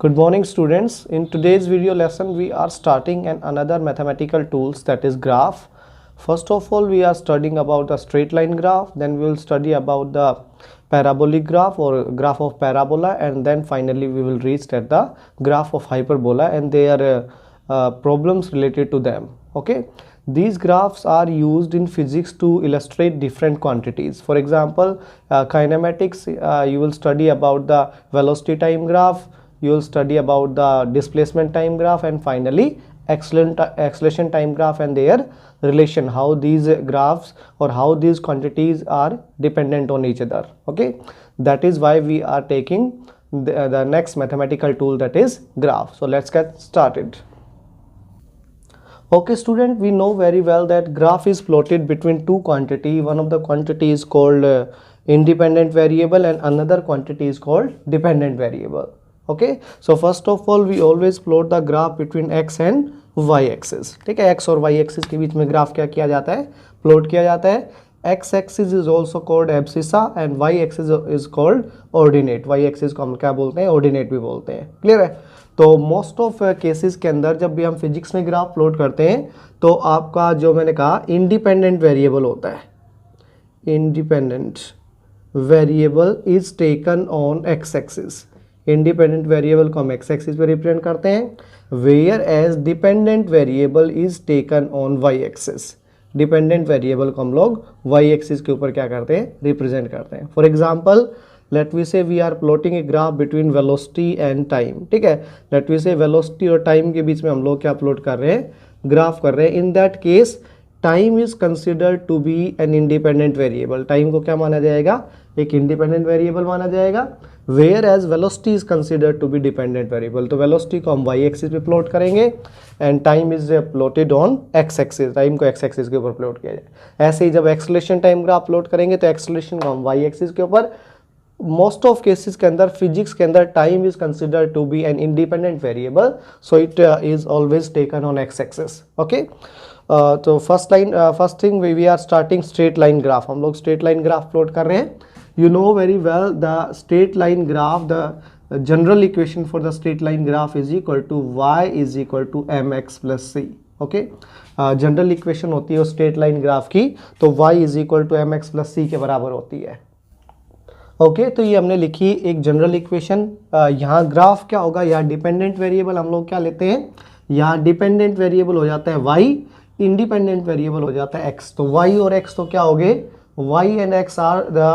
Good morning students. In today's video lesson we are starting another mathematical tools, that is graph. First of all we are studying about the straight line graph, then we will study about the parabolic graph or graph of parabola, and then finally we will reach at the graph of hyperbola and their problems related to them. Okay, these graphs are used in physics to illustrate different quantities. For example, kinematics, you will study about the velocity time graph, you will study about the displacement time graph, and finally acceleration time graph and their relation, how these graphs or how these quantities are dependent on each other. Okay, that is why we are taking the next mathematical tool, that is graph. So let's get started. Okay student, we know very well that graph is plotted between two quantity. One of the quantity is called independent variable and another quantity is called dependent variable. Okay, so first of all we always plot the graph between x and y axis. ठीक है, x और y axis के बीच में graph क्या किया जाता है, प्लॉट किया जाता है. x axis is also called abscissa and y axis is called ordinate. y axis को हम क्या बोलते हैं, ordinate भी बोलते हैं. क्लियर है. तो मोस्ट ऑफ केसेस के अंदर जब भी हम फिजिक्स में ग्राफ प्लॉट करते हैं तो आपका जो मैंने कहा इंडिपेंडेंट वेरिएबल होता है. Independent variable is taken on x axis. Independent variable को हम एक्स एक्सिस पे रिप्रेजेंट करते हैं, whereas dependent variable is taken on Y axis. Dependent variable को हम लोग वाई एक्सिस के ऊपर क्या करते हैं, रिप्रेजेंट करते हैं. For example, let we say we are plotting a graph between velocity and time. ठीक है, लेट वी से वेलोसिटी और टाइम के बीच में हम लोग क्या प्लॉट कर रहे हैं, ग्राफ कर रहे हैं. In that case time is considered to be an independent variable. Time को क्या माना जाएगा, एक इंडिपेंडेंट वेरिएबल माना जाएगा. Whereas velocity is considered to be dependent variable. तो वेलोसिटी को हम वाई एक्सिस पे प्लॉट करेंगे and time is plotted on x axis. Time को एक्स एक्सिस के ऊपर प्लॉट किया जाए. ऐसे ही जब एक्सेलरेशन टाइम ग्राफ प्लॉट करेंगे तो एक्सेलरेशन को हम वाई एक्सिस के ऊपर. मोस्ट ऑफ केसेस के अंदर फिजिक्स के अंदर time is considered to be an independent variable, so it is always taken on x axis. Okay, तो first thing we are starting straight line graph. हम लोग straight line graph plot कर रहे हैं. You know very well the straight line graph, the general equation for the straight line graph is equal to y is equal to mx plus c. Okay, general equation होती है straight line graph की, तो y is equal to m x plus c के बराबर होती है. Okay, तो ये हमने लिखी एक जनरल इक्वेशन. यहाँ ग्राफ क्या होगा, यहाँ डिपेंडेंट वेरिएबल हम लोग क्या लेते हैं, यहाँ डिपेंडेंट वेरिएबल हो जाता है y, इंडिपेंडेंट वेरिएबल हो जाता है x. तो y और x तो क्या हो गए, y and x are the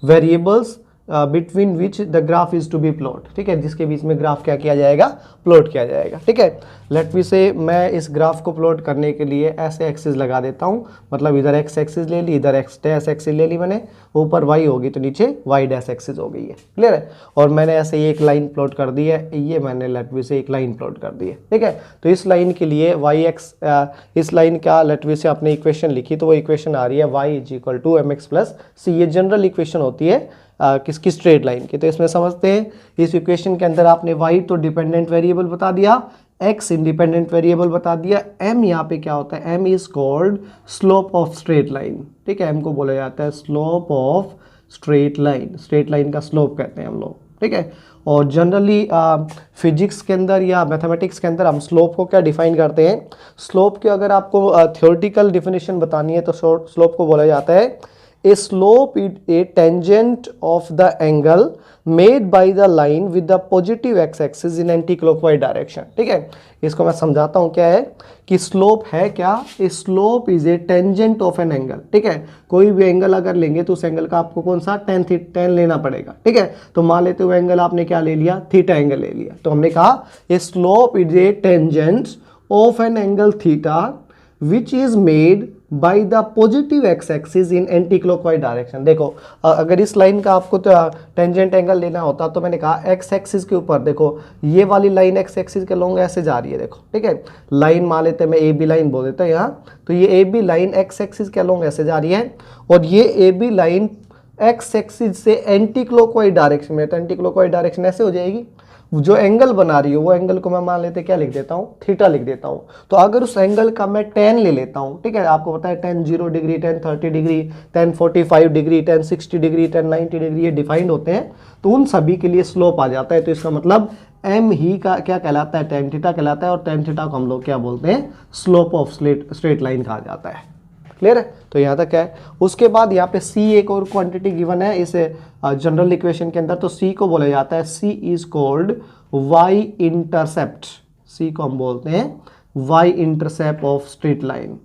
variables between which the graph is to be plot. ठीक है, जिसके बीच में ग्राफ क्या किया जाएगा, प्लॉट किया जाएगा. ठीक है, लेट मी से मैं इस ग्राफ को प्लॉट करने के लिए ऐसे एक्सिस लगा देता हूँ. मतलब इधर एक्स एक्सिस ले ली, इधर एक्स डैश एक्सिस ले ली मैंने, ऊपर y होगी तो नीचे y डैश एक्सिस हो गई है. क्लियर है. और मैंने ऐसे एक लाइन प्लॉट कर दी है, ये मैंने लेट मी से एक लाइन प्लॉट कर दी है. ठीक है, तो इस लाइन के लिए वाई एक्स, इस लाइन का लेट मी से आपने इक्वेशन लिखी तो वो इक्वेशन आ रही है y is equal to m x plus c. ये जनरल इक्वेशन होती है किसकी, स्ट्रेट लाइन की. तो इसमें समझते हैं, इस इक्वेशन के अंदर आपने y तो डिपेंडेंट वेरिएबल बता दिया, x इंडिपेंडेंट वेरिएबल बता दिया, m यहाँ पे क्या होता है, m is called slope of straight line. ठीक है, m को बोला जाता है slope of straight line. Straight line का स्लोप कहते हैं हम लोग. ठीक है, और जनरली फिजिक्स के अंदर या मैथमेटिक्स के अंदर हम स्लोप को क्या डिफाइन करते हैं, स्लोप के अगर आपको थ्योरेटिकल डिफिनेशन बतानी है तो स्लोप को बोला जाता है a slope is a tangent of the angle made by the line with the positive x-axis in anti-clockwise direction. ठीक है, इसको मैं समझाता हूँ क्या है कि स्लोप है क्या, slope is a tangent of an angle. ठीक है, कोई भी एंगल अगर लेंगे तो उस एंगल का आपको कौन सा, टेन लेना पड़ेगा. ठीक है, तो मान लेते हुए एंगल आपने क्या ले लिया, थीटा एंगल ले लिया. तो हमने कहा a slope is a tangent of an angle theta which is made by the positive x axis in anticlockwise direction. देखो, अगर इस लाइन का आपको टेंजेंट एंगल लेना होता तो मैंने कहा एक्स एक्सिस के ऊपर, देखो ये वाली लाइन एक्स एक्सिस के लॉन्ग ऐसे जा रही है. देखो, ठीक है, लाइन मान लेते हैं, मैं ए बी लाइन बोल देता हूँ यहाँ. तो ये A B line X axis के लॉन्ग ऐसे जा रही है और ये A B line X axis से एंटी क्लॉकवाइज डायरेक्शन में, तो एंटी क्लॉकवाइज डायरेक्शन ऐसे हो जाएगी, जो एंगल बना रही हो वो एंगल को मैं मान लेते क्या लिख देता हूँ, थीटा लिख देता हूँ। तो अगर उस एंगल का मैं tan ले लेता हूँ, ठीक है, आपको पता है tan 0 degree, tan 30 degree, tan 45 degree, tan 60 degree, tan 90 degree, ये डिफाइंड होते हैं, तो उन सभी के लिए स्लोप आ जाता है। तो इसका मतलब m ही का क्या कहलाता है, tan थीटा कहलाता है, और tan थीटा को हम लोग क्या बोलते हैं, स्लोप ऑफ स्ट्रेट लाइन कहा जाता है। क्लियर है, तो यहाँ तक है। उसके बाद यहाँ पे c एक और क्वांटिटी गिवन है इस जनरल इक्वेशन के अंदर, तो c को बोला जाता है, c is called y intercept, c को हम बोलते हैं y intercept of straight line,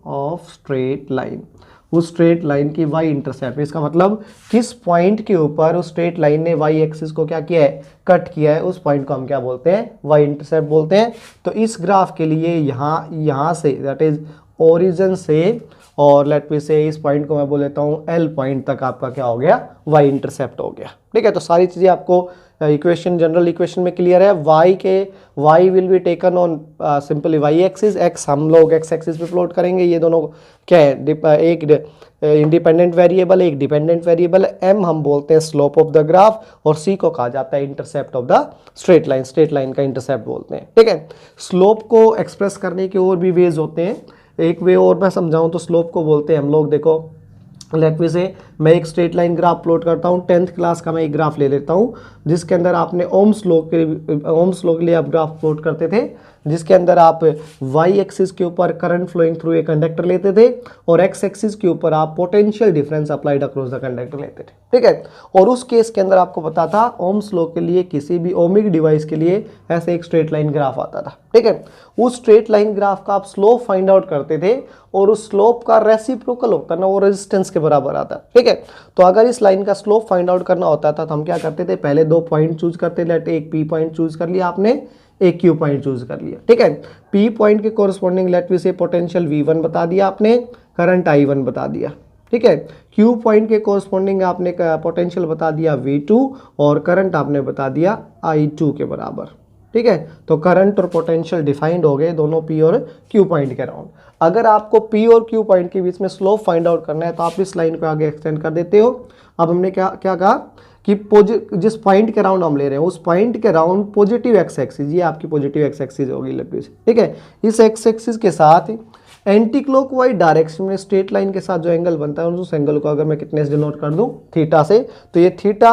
उस स्ट्रेट लाइन की y इंटरसेप्ट, इसका मतलब किस पॉइंट के ऊपर उस स्ट्रेट लाइन ने y एक्सिस को क्या किया है, कट किया है, उस पॉइंट को हम क्या बोलते हैं, y इंटरसेप्ट बोलते हैं। तो इस ग्राफ के लिए यहाँ से, दैट इज ओरिजिन से, और लेट मी से इस पॉइंट को मैं बोल लेता हूँ L पॉइंट तक आपका क्या हो गया, y इंटरसेप्ट हो गया। ठीक है, तो सारी चीज़ें आपको इक्वेशन, जनरल इक्वेशन में क्लियर है। y will be taken on simply y axis, x हम लोग x एक्सिस पे प्लॉट करेंगे। ये दोनों क्या है, एक इंडिपेंडेंट वेरिएबल, एक डिपेंडेंट वेरिएबल। m हम बोलते हैं स्लोप ऑफ द ग्राफ, और c को कहा जाता है intercept of the straight line का इंटरसेप्ट बोलते हैं। ठीक है, स्लोप को एक्सप्रेस करने के और भी वेज होते हैं। एक वे और मैं समझाऊं तो स्लोप को बोलते हैं हम लोग, देखो लेट मी से मैं एक स्ट्रेट लाइन ग्राफ प्लॉट करता हूँ, 10th क्लास का मैं एक ग्राफ ले लेता हूँ, जिसके अंदर आपने ओम्स लॉ के लिए आप ग्राफ प्लॉट करते थे, जिसके अंदर आप y एक्सिस के ऊपर current flowing through a conductor लेते थे, और x एक्सिस के ऊपर आप potential difference applied across the conductor लेते थे। ठीक है, और उस केस के अंदर आपको पता था ओम्स लॉ के लिए किसी भी ओमिक डिवाइस के लिए ऐसे एक स्ट्रेट लाइन ग्राफ आता था। ठीक है, उस स्ट्रेट लाइन ग्राफ का आप स्लोप फाइंड आउट करते थे, और उस स्लोप का रेसिप्रोकल होता ना, वो रेजिस्टेंस के बराबर आता। ठीक है, तो अगर इस लाइन का स्लोप फाइंड आउट करना होता था तो हम क्या करते थे, पहले दो पॉइंट चूज करते थे, एक P पॉइंट चूज कर लिया आपने, एक Q पॉइंट चूज कर लिया। ठीक है, P पॉइंट के कोरस्पॉन्डिंग लेट मी से पोटेंशियल V1 बता दिया आपने, करंट I1 बता दिया। ठीक है, Q पॉइंट के कोरस्पॉन्डिंग आपने पोटेंशियल बता दिया V2, और करंट आपने बता दिया I2 के बराबर। ठीक है, तो करंट और पोटेंशियल डिफाइंड हो गए दोनों P और Q पॉइंट के अराउंड। अगर आपको P और Q पॉइंट के बीच में स्लोप फाइंड आउट करना है तो आप इस लाइन को आगे एक्सटेंड कर देते हो। अब हमने क्या कहा कि जिस पॉइंट के राउंड हम ले रहे हैं उस पॉइंट के राउंड पॉजिटिव एक्स एक्सिस, ये आपकी पॉजिटिव एक्स एक्सिस होगी लंबी से। ठीक है, इस एक्स एक्सिस के साथ एंटी क्लॉकवाइज डायरेक्शन में स्ट्रेट लाइन के साथ जो एंगल बनता है उस एंगल को अगर मैं कितने से डिनोट कर दूं, थीटा से, तो ये थीटा,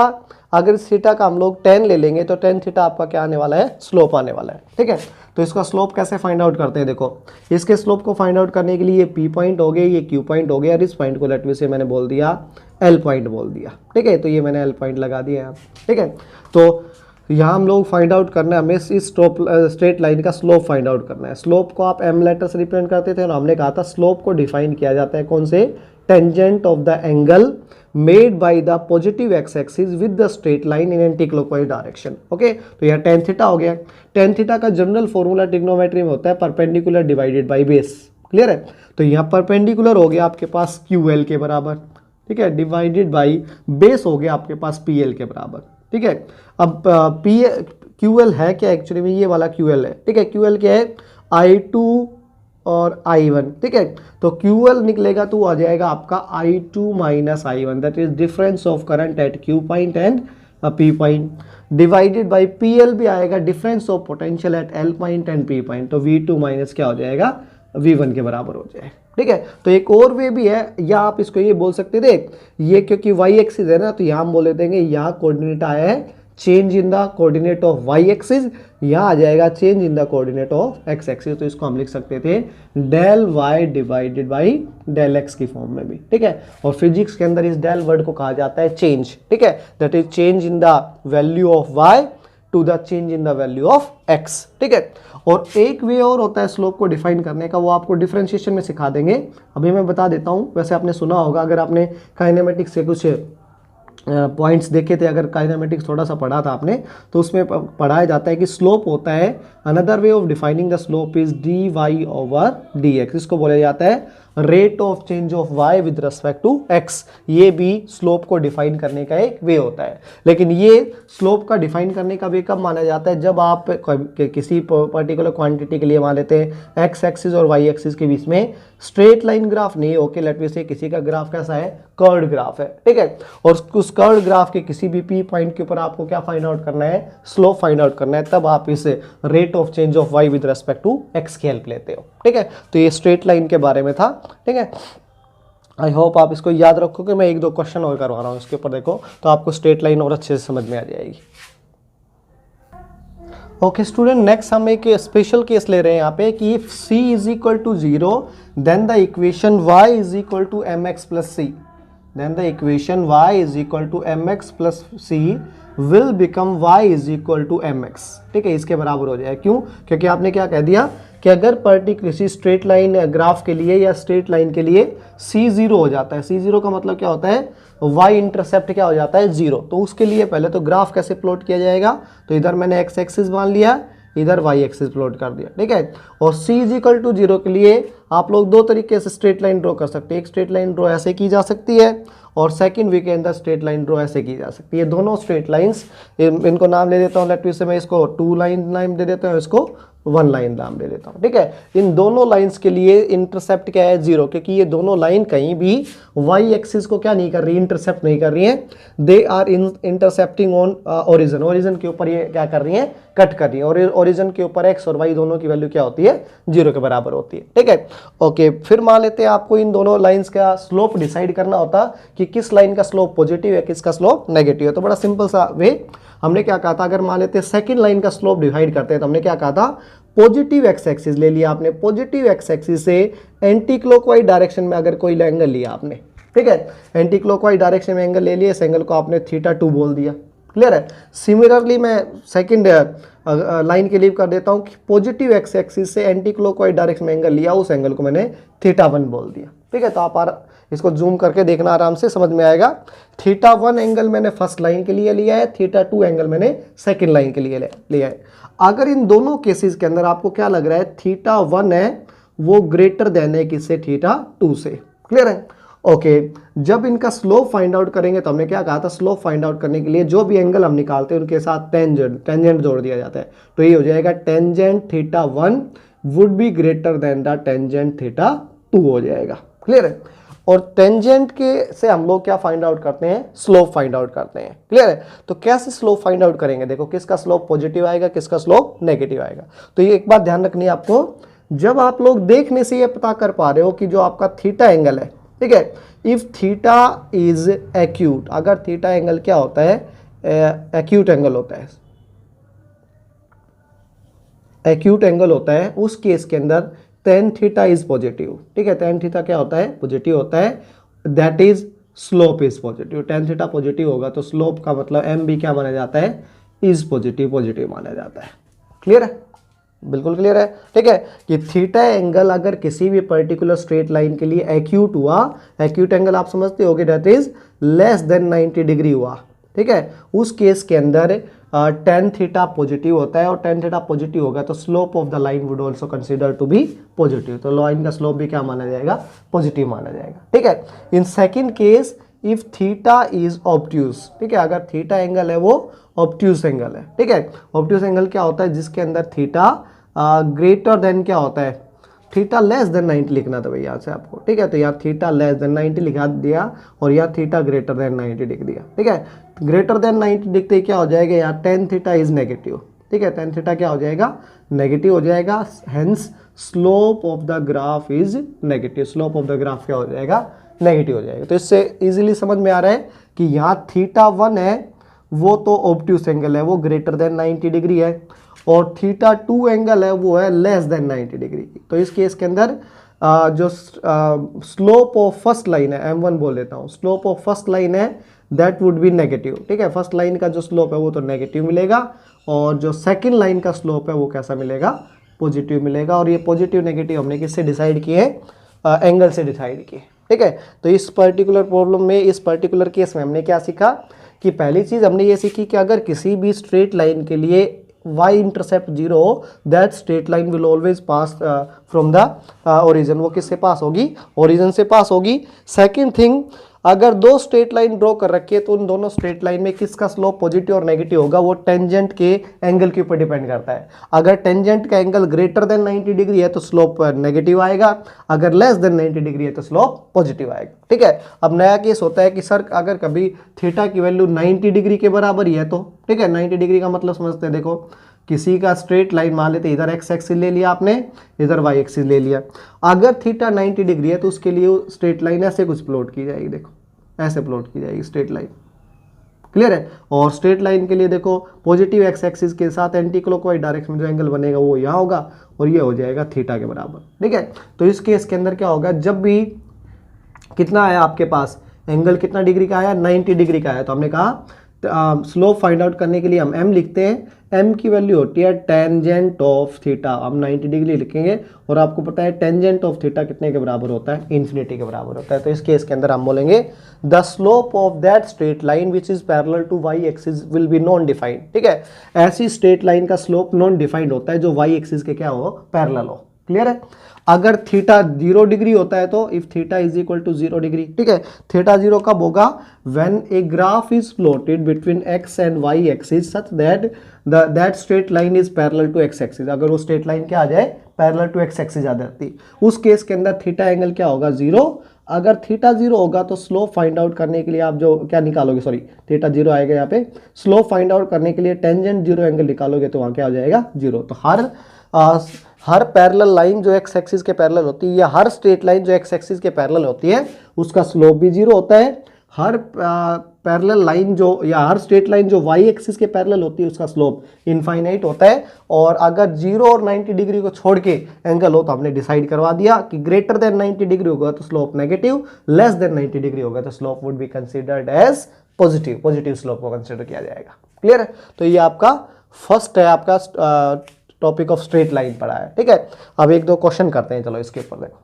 अगर इस थीटा का हम लोग tan ले लेंगे तो tan थीटा आपका क्या आने वाला है, स्लोप आने वाला है। ठीक है, तो इसका स्लोप कैसे फाइंड आउट करते हैं, देखो इसके स्लोप को फाइंड आउट करने के लिए ये P पॉइंट हो गया, ये Q पॉइंट हो गया, और इस पॉइंट को लेट मी से मैंने बोल दिया L पॉइंट बोल दिया। ठीक है, तो ये मैंने L पॉइंट लगा दिया यहाँ। ठीक है, तो यहाँ हम लोग फाइंड आउट करना है, हमें इस स्ट्रेट लाइन का स्लोप फाइंड आउट करना है। स्लोप को आप m लेटर से रिप्रेजेंट करते थे, और हमने कहा था स्लोप को डिफाइन किया जाता है कौन से, tangent of the angle made by the positive x axis with the straight line in anticlockwise direction. Okay, तो यह tan थीटा हो गया। tan थीटा का जनरल फॉर्मूला ट्रिग्नोमेट्री में होता है perpendicular divided by base. Clear है, तो यहाँ परपेंडिकुलर हो गया आपके पास QL के बराबर। ठीक है, डिवाइडेड बाय बेस हो गया आपके पास PL के बराबर। ठीक है, अब QL है क्या एक्चुअली में, ये वाला QL है। ठीक है, QL क्या है, I2 और I1। ठीक है, तो QL निकलेगा तो आ जाएगा आपका I2 minus I1, that is difference of current eight Q point and P point, divided by PL भी आएगा difference of potential at L point and P point, तो V2 माइनस क्या हो जाएगा, V1 के बराबर हो जाएगा। ठीक है, तो एक और वे भी है, या आप इसको ये बोल सकते थे, ये क्योंकि y एक्सिस है ना, तो यहाँ हम बोले देंगे यहाँ कोऑर्डिनेट आया है change in the coordinate of y axis, यहाँ आ जाएगा change in the coordinate of x axis, तो इसको हम लिख सकते थे del y divided by del x की फॉर्म में भी। ठीक है, और फिजिक्स के अंदर इस डेल वर्ड को कहा जाता है चेंज। ठीक है, that is change in the value of y to the change in the value of x। ठीक है, और एक वे और होता है स्लोप को डिफाइन करने का, वो आपको डिफरेंशिएशन में सिखा देंगे, अभी मैं बता देता हूँ। वैसे आपने सुना होगा, अगर आपने काइनेमेटिक्स से कुछ पॉइंट्स देखे थे, अगर काइनेमेटिक्स थोड़ा सा पढ़ा था आपने, तो उसमें पढ़ाया जाता है कि स्लोप होता है, another way of defining the slope is dy over dx, इसको बोला जाता है rate of change of Y with respect to X. ये भी स्लोप को डिफाइन करने का एक वे होता है, लेकिन ये स्लोप का डिफाइन करने का वे कब माना जाता है, जब आप किसी पर्टिकुलर क्वांटिटी के लिए मान लेते हैं एक्स एक्सिस और वाई एक्सिस के बीच में स्ट्रेट लाइन ग्राफ नहीं, ओके लेट मी से किसी का ग्राफ कैसा है, कर्व्ड ग्राफ है, ठीक है, और उस कर्व्ड ग्राफ के किसी भी पी पॉइंट के ऊपर आपको क्या फाइंड आउट करना है, स्लोप फाइंड आउट करना है, तब आप इस rate of change of Y with respect to X की हेल्प लेते हो, ठीक है। तो ये स्ट्रेट लाइन के बारे में था, ठीक है। आई होप आप इसको याद रखोगे, मैं एक दो क्वेश्चन और करवा रहा हूँ इसके ऊपर, देखो तो आपको स्ट्रेट लाइन और अच्छे से समझ में आ जाएगी। ओके स्टूडेंट, नेक्स्ट हम एक स्पेशल केस ले रहे हैं यहाँ पे कि if c is equal to 0 then the equation y is equal to mx plus c, then the equation y is equal to mx plus c will become y is equal to mx, ठीक है, इसके बराबर हो जाए। क्यों? क्योंकि आपने क्या कह दिया कि अगर पर्टिकुलर किसी स्ट्रेट लाइन ग्राफ के लिए या स्ट्रेट लाइन के लिए c 0 हो जाता है, c 0 का मतलब क्या होता है, y इंटरसेप्ट क्या हो जाता है 0, तो उसके लिए पहले तो ग्राफ कैसे प्लॉट किया जाएगा, तो इधर मैंने x एक्सिस मान लिया, इधर y एक्सिस प्लॉट कर दिया, ठीक है। और c इज इक्वल टू 0 के लिए आप लोग दो तरीके से स्ट्रेट लाइन ड्रॉ कर सकते हैं, एक स्ट्रेट लाइन ड्रॉ ऐसे की जा सकती है और सेकंड वे के अंदर स्ट्रेट लाइन ड्रॉ ऐसे की जा सकती है। दोनों स्ट्रेट लाइंस, इनको नाम ले देता हूँ, लेट मी से मैं इसको 2 लाइन नाम दे देता हूँ, इसको 1 लाइन नाम दे देता हूँ, ठीक है। इन दोनों लाइंस के लिए इंटरसेप्ट क्या है 0, क्योंकि ये दोनों लाइन कहीं भी y एक्सिस को क्या नहीं कर रही, इंटरसेप्ट नहीं कर रही है, they are intercepting on origin, origin के ऊपर ये क्या कर रही है, कट कर रही है, और ओरिजिन के ऊपर x और y दोनों की वैल्यू क्या होती है, 0 के बराबर होती है, ठीक है। ओके, फिर मान लेते हैं आपको इन दोनों लाइंस का स्लोप डिसाइड करना होता कि किस लाइन का स्लोप पॉजिटिव है, किसका स्लोप नेगेटिव है। तो बड़ा सिंपल सा वे, हमने क्या कहा था, अगर मान लेते हैं सेकंड लाइन का स्लोप डिवाइड करते हैं तो हमने क्या कहा था, पॉजिटिव एक्स एक्सिस ले लिया आपने, पॉजिटिव एक्स एक्सिस से एंटी क्लॉकवाइज डायरेक्शन में अगर कोई एंगल लिया आपने, ठीक है, एंटी क्लॉकवाइज डायरेक्शन में एंगल ले लिया, इस एंगल को आपने θ2 बोल दिया, क्लियर है। सिमिलरली मैं सेकंड लाइन के लिए कर देता हूँ कि पॉजिटिव एक्स एक्सिस से एंटी क्लॉकवाइज डायरेक्शन में एंगल लिया, उस एंगल को मैंने θ1 बोल दिया, ठीक है। तो आप इसको जूम करके देखना, आराम से समझ में आएगा। θ1 एंगल मैंने फर्स्ट लाइन के लिए लिया है, θ2 एंगल मैंने सेकंड लाइन के लिए लिया है। अगर इन दोनों केसेस के अंदर आपको क्या लग रहा है, θ1 है वो ग्रेटर देन है किससे, θ2 से, क्लियर है। ओके, जब इनका स्लोप फाइंड आउट करेंगे तो हमने क्या कहा था, स्लोप फाइंड आउट करने के लिए जो भी एंगल हम निकालते हैं उनके साथ टेंजेंट जोड़ दिया जाता है, तो ये हो जाएगा tangent θ1 would be greater than the tangent θ2 हो जाएगा, क्लियर है। और टेंजेंट के से हम लोग क्या फाइंड आउट करते हैं, स्लोप फाइंड आउट करते हैं, क्लियर है। तो कैसे स्लोप फाइंड आउट करेंगे, देखो किसका स्लोप पॉजिटिव आएगा, किसका स्लोप नेगेटिव आएगा। तो ये एक बात ध्यान रखनी है आपको, जब आप लोग देखने से ये पता कर पा रहे हो कि जो आपका थीटा एंगल है, ठीक है, इफ थीटा इज एक्यूट, अगर थीटा एंगल क्या होता है, एक्यूट एंगल होता है, एक्यूट एंगल होता है, उस केस के अंदर tan थीटा इज पॉजिटिव, ठीक है, tan थीटा क्या होता है, पॉजिटिव होता है, that is slope is positive. tan theta positive होगा तो स्लोप का मतलब m भी क्या माना जाता है, इज पॉजिटिव माना जाता है, क्लियर है, बिल्कुल क्लियर है, ठीक है। कि थीटा एंगल अगर किसी भी पर्टिकुलर स्ट्रेट लाइन के लिए एक्यूट हुआ, एक्यूट एंगल आप समझते होगे, that is less than 90 degree हुआ, ठीक है, उस केस के अंदर tan थीटा पॉजिटिव होता है, और tan थीटा पॉजिटिव होगा तो slope of the line would also consider to be positive, तो लाइन का स्लोप भी क्या माना जाएगा, पॉजिटिव माना जाएगा, ठीक है। In second case if theta is obtuse, ठीक है, अगर थीटा एंगल है वो ऑब्ट्यूज एंगल है, ठीक है। ऑब्ट्यूज एंगल क्या होता है, जिसके अंदर थीटा ग्रेटर देन क्या होता है, थीटा लेस देन 90 लिखना था भाई यहाँ से आपको, ठीक है। तो यहाँ थीटा लेस देन 90 लिखा दिया और यहाँ थीटा ग्रेटर देन 90 लिख दिया, ठीक है। ग्रेटर देन 90 लिखते ही क्या हो जाएगा, यहाँ tan थीटा इज नेगेटिव, ठीक है, tan थीटा क्या हो जाएगा, नेगेटिव हो जाएगा, hence slope of the graph is negative, slope of the graph क्या हो जाएगा, नेगेटिव हो जाएगा। तो इससे इजीली समझ में आ रहा है कि यहाँ θ1 है वो तो ऑब्ट्यूज एंगल है, वो ग्रेटर देन 90 डिग्री है, और θ2 एंगल है वो है लेस देन 90 डिग्री। तो इस केस के अंदर जो स्लोप ऑफ फर्स्ट लाइन है, m1 बोल देता हूँ, स्लोप ऑफ फर्स्ट लाइन है दैट वुड बी नेगेटिव, ठीक है, फर्स्ट लाइन का जो स्लोप है वो तो नेगेटिव मिलेगा, और जो सेकंड लाइन का स्लोप है वो कैसा मिलेगा, पॉजिटिव मिलेगा। और ये पॉजिटिव नेगेटिव हमने किससे डिसाइड किए, एंगल से डिसाइड किए, ठीक है। तो इस पर्टिकुलर प्रॉब्लम में, इस पर्टिकुलर केस में हमने क्या सीखा कि पहली चीज़ हमने ये सीखी कि अगर किसी भी स्ट्रेट लाइन के लिए y intercept 0 that straight line will always pass from the origin. वो किससे पास होगी? ओरिजिन से पास होगी। सेकंड थिंग, अगर दो स्ट्रेट लाइन ड्रॉ कर रखी है तो उन दोनों स्ट्रेट लाइन में किसका स्लोप पॉजिटिव और नेगेटिव होगा? वो टेंजेंट के एंगल के ऊपर डिपेंड करता है। अगर टेंजेंट का एंगल ग्रेटर देन 90 डिग्री है तो स्लोप नेगेटिव आएगा, अगर लेस देन 90 डिग्री है तो स्लोप पॉजिटिव आएगा। ठीक है। अब नया केस होता है कि सर अगर कभी थीटा की वैल्यू 90 डिग्री के बराबर ही है तो, ठीक है, 90 डिग्री का मतलब समझते हैं, देखो किसी का स्ट्रेट लाइन मान लेते, इधर एक्स एक्सिस ले लिया आपने, इधर वाई एक्सिस ले लिया। अगर थीटा 90 डिग्री है तो उसके लिए स्ट्रेट लाइन ऐसे कुछ प्लॉट की जाएगी, देखो ऐसे प्लॉट की जाएगी स्ट्रेट लाइन। क्लियर है? और स्ट्रेट लाइन के लिए देखो पॉजिटिव एक्स एक्सिस के साथ एंटी क्लॉकवाइज डायरेक्शन में जो एंगल बनेगा वो यहाँ होगा और ये हो जाएगा थीटा के बराबर। ठीक है। तो इस केस के अंदर क्या होगा, जब भी कितना आया आपके पास एंगल, कितना डिग्री का आया? 90 डिग्री का आया। तो हमने कहा स्लोप फाइंड आउट करने के लिए हम m लिखते हैं, m की वैल्यू होती है टेंजेंट ऑफ थीटा। हम 90 डिग्री लिखेंगे और आपको पता है टेंजेंट ऑफ थीटा कितने के बराबर होता है? इन्फिनिटी के बराबर होता है। तो इस केस के अंदर हम बोलेंगे the slope of that straight line which is parallel to y axis will be non defined. ठीक है। ऐसी स्ट्रेट लाइन का स्लोप नॉन डिफाइंड होता है जो y एक्सिस के क्या हो? पैरेलल हो। क्लियर है? अगर थीटा 0 डिग्री होता है तो if theta is equal to 0 degree, ठीक है, थीटा 0 कब होगा? When a graph is plotted between x and y axis such that that straight line is parallel to x axis. अगर वो स्ट्रेट लाइन क्या आ जाए? पैरेलल टू x एक्सिस आ जाती, उस केस के अंदर थीटा एंगल क्या होगा? 0। अगर थीटा 0 होगा तो स्लोप फाइंड आउट करने के लिए आप जो क्या निकालोगे, सॉरी थीटा 0 आएगा यहाँ पे, स्लोप फाइंड आउट करने के लिए टेंजेंट 0 एंगल निकालोगे तो वहां क्या हो जाएगा? 0। तो हर पैरेलल लाइन जो एक्स एक्सिस के पैरेलल होती है या हर स्ट्रेट लाइन जो एक्स एक्सिस के पैरेलल होती है उसका स्लोप भी 0 होता है। हर पैरेलल लाइन जो या हर स्ट्रेट लाइन जो वाई एक्सिस के पैरेलल होती है उसका स्लोप इनफाइनाइट होता है। और अगर 0 और 90 डिग्री को छोड़ के एंगल हो तो हमने डिसाइड करवा दिया कि ग्रेटर देन 90 डिग्री होगा तो slope negative, less than 90 degree होगा तो slope would be considered as positive. Positive slope को कंसिडर किया जाएगा। क्लियर है? तो ये आपका फर्स्ट है, आपका टॉपिक ऑफ स्ट्रेट लाइन पढ़ा है। ठीक है। अब एक दो क्वेश्चन करते हैं, चलो इसके ऊपर देखो।